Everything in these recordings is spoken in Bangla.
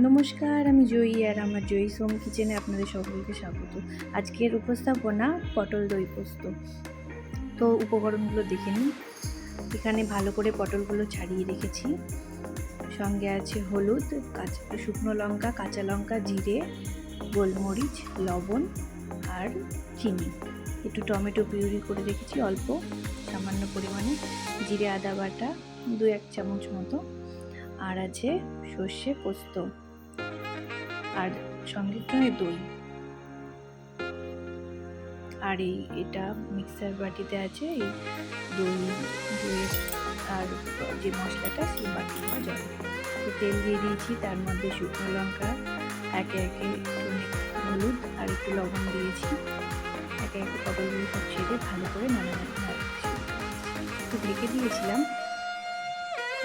নমস্কার, আমি জয়ী আর আমার জয়ী হোম কিচেনে আপনাদের সকলকে স্বাগত। আজকের উপস্থাপনা পটল দই পোস্ত। তো উপকরণগুলো দেখে নিন। এখানে ভালো করে পটলগুলো ছাড়িয়ে রেখেছি। সঙ্গে আছে হলুদ, শুকনো লঙ্কা, কাঁচা লঙ্কা, জিরে, গোলমরিচ, লবণ আর চিনি। একটু টমেটো পিউরি করে রেখেছি অল্প সামান্য পরিমাণে, জিরে আদা বাটা 2-1 চামচ মতো, আর আছে সর্ষে পোস্ত, আর সঙ্গে দই। আর এটা মিক্সার বাটিতে আছে এই দইয়ের আর যে মশলাটা সেই বাটি ধোয়া জল। তো তেল দিয়ে দিয়েছি, তার মধ্যে শুকনো লঙ্কা, একে একে হলুদ আর একটু লবণ দিয়েছি। একে একে পটলগুলো সব ছেড়ে ভালো করে একটু ঢেকে দিয়েছিলাম।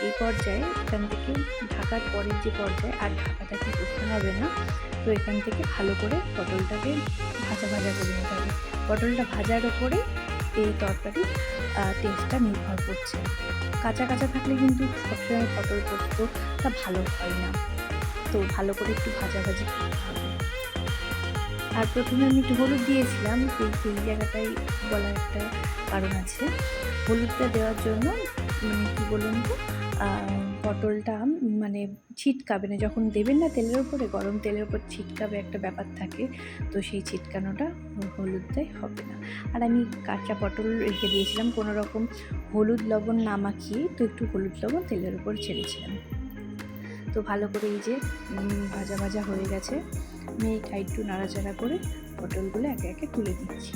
এই পর্যায়ে এখান থেকে ঢাকার পরের যে পর্যায়ে আর ঢাকাটাকে করতে হবে না। তো এখান থেকে ভালো করে পটলটাকে ভাজা করে নিতে হবে। পটলটা ভাজার ওপরে এই তরকারির টেস্টটা নির্ভর করছে। কাঁচা থাকলে কিন্তু সবসময় পটল পোস্তটা ভালো হয় না। তো ভালো করে একটু ভাজাভাজি করতে হবে। আর প্রথমে আমি একটু হলুদ দিয়েছিলাম, সেই জায়গাটাই বলার একটা কারণ আছে। হলুদটা দেওয়ার জন্য কী বলুন তো, পটলটা ছিটকাবে না, যখন দেবেন না তেলের উপরে, গরম তেলের উপর ছিটকাবে একটা ব্যাপার থাকে। তো সেই ছিটকানোটা হলুদটাই হবে না। আর আমি কাঁচা পটল রেখে দিয়েছিলাম, কোনো রকম হলুদ লবণ না মাখিয়ে, তো একটু হলুদ লবণ তেলের উপর ছেড়েছিলাম। তো ভালো করে এই যে ভাজা হয়ে গেছে। আমি একটু নাড়াচাড়া করে পটলগুলো একে একে তুলে দিচ্ছি।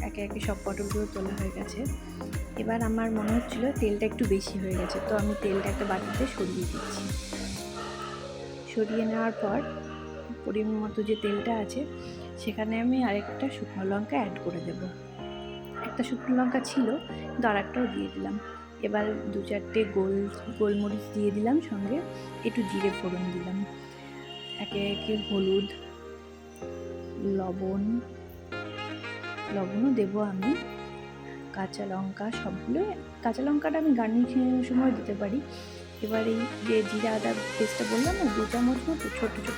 একে একে সব পটলগুলো তোলা হয়ে গেছে। এবার আমার মনে হচ্ছিলো তেলটা একটু বেশি হয়ে গেছে, তো আমি তেলটা একটা বাটিতে সরিয়ে দিচ্ছি। সরিয়ে নেওয়ার পর পরিমাণ মতো যে তেলটা আছে সেখানে আমি আরেকটা শুকনো লঙ্কা অ্যাড করে দেব। একটা শুকনো লঙ্কা ছিল, কিন্তু আরেকটাও দিয়ে দিলাম। এবার 2-4টে গোলমরিচ দিয়ে দিলাম, সঙ্গে একটু জিরে ফোড়ন দিলাম। একে একে হলুদ, লবণও দেবো আমি, কাঁচা লঙ্কা, সবগুলো। কাঁচা লঙ্কাটা আমি গার্নিশিংয়ের সময় দিতে পারি। এবার এই যে জিরে আদা পেস্টটা বললাম না, 2 চামচ মতো,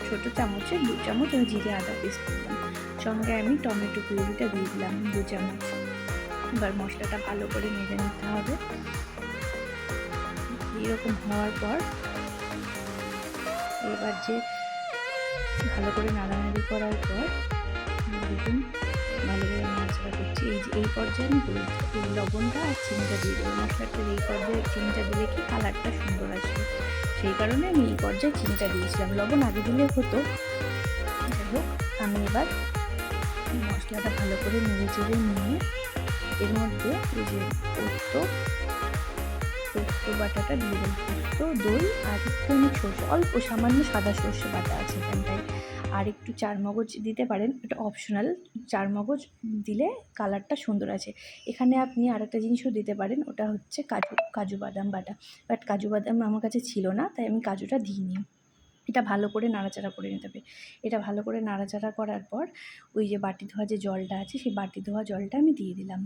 ছোটো চামচে 2 চামচ আমি জিরে আদা পেস্ট দিলাম। সঙ্গে আমি টমেটো পিউরিটা দিয়ে দিলাম 2 চামচ। এবার মশলাটা ভালো করে নেড়ে নিতে হবে। এরকম হওয়ার পর এবার যে ভালো করে নাড়ানাড়ি করার পর দেখুন ভালো করে নাড়াচাড়া করছি। এই পর্যায়ে আমি লবণটা আর চিনিটা দিয়ে দেবো। মশলাটার এই পর্যায়ে চিনিটা দিলে কি কালারটা সুন্দর আসবে, সেই কারণে আমি এই পর্যায়ে চিনিটা দিয়েছিলাম। লবণ আগে দিলে হতো, যাই হোক। আমি এবার মশলাটা ভালো করে নেড়ে চেড়ে নিয়ে এর মধ্যে এই যে পোস্ত বাটাটা দিয়ে দেবো। পোস্ত, দই আর একটুখানি সর্ষে, অল্প সামান্য সাদা সর্ষে বাটা আছে এখানটায়। আর একটু চারমগজ দিতে পারেন, এটা অপশনাল। চারমগজ দিলে কালারটা সুন্দর আছে। এখানে আপনি আরেকটা জিনিসও দিতে পারেন, ওটা হচ্ছে কাজু বাদাম বাটা। বাট কাজু বাদাম আমার কাছে ছিল না, তাই আমি কাজুটা দিইনি। এটা ভালো করে নাড়াচাড়া করে নিতে হবে। এটা ভালো করে নাড়াচাড়া করার পর ওই যে বাটি ধোয়া যে জলটা আছে, সেই বাটি ধোয়া জলটা আমি দিয়ে দিলাম।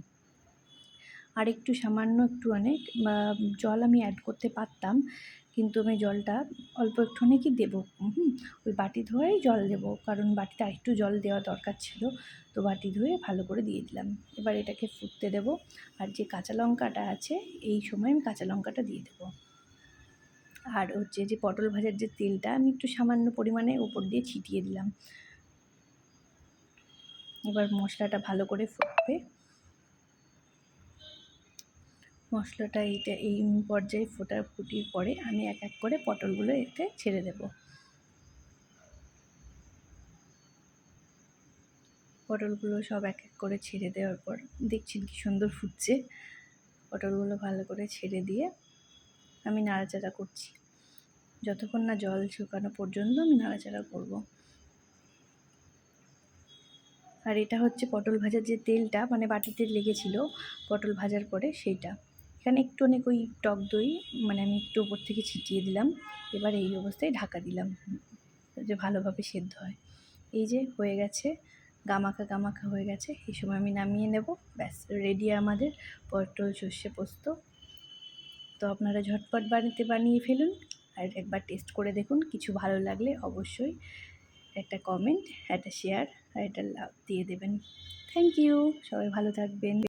আর একটু সামান্য অনেক জল আমি অ্যাড করতে পারতাম, কিন্তু আমি জলটা অল্প একটুখানি দেবো। ওই বাটি ধোয়াই জল দেবো, কারণ বাটিতে আরেকটু জল দেওয়া দরকার ছিল। তো বাটি ধুয়ে ভালো করে দিয়ে দিলাম। এবার এটাকে ফুটতে দেবো। আর যে কাঁচা লঙ্কাটা আছে, এই সময় আমি কাঁচা লঙ্কাটা দিয়ে দেবো। আর যে পটল ভাজার যে তেলটা আমি একটু সামান্য পরিমাণে উপর দিয়ে ছিটিয়ে দিলাম। এবার মশলাটা ভালো করে ফুটবে। মশলাটা এই পর্যায়ে ফুটিয়ে পরে আমি এক এক করে পটলগুলো এতে ছেড়ে দেব। পটলগুলো সব এক এক করে ছেড়ে দেওয়ার পর দেখছেন কি সুন্দর ফুটছে। পটলগুলো ভালো করে ছেড়ে দিয়ে আমি নাড়াচাড়া করছি, যতক্ষণ না জল শুকানো পর্যন্ত আমি নাড়াচাড়া করব। আর এটা হচ্ছে পটল ভাজার যে তেলটা, বাটিতে লেগেছিল পটল ভাজার পরে, সেইটা এখানে একটু অনেক ওই টক দই আমি একটু ওপর থেকে ছিটিয়ে দিলাম। এবার এই অবস্থায় ঢাকা দিলাম যে ভালোভাবে সেদ্ধ হয়। এই যে হয়ে গেছে, গামাখা হয়ে গেছে। এই সময় আমি নামিয়ে নেব। ব্যাস রেডি আমাদের পটল সর্ষে পোস্ত। তো আপনারা ঝটপট বাড়িতে বানিয়ে ফেলুন আর একবার টেস্ট করে দেখুন, কিছু ভালো লাগলে অবশ্যই একটা কমেন্ট, একটা শেয়ার আর একটা লাভ দিয়ে দেবেন। থ্যাংক ইউ, সবাই ভালো থাকবেন।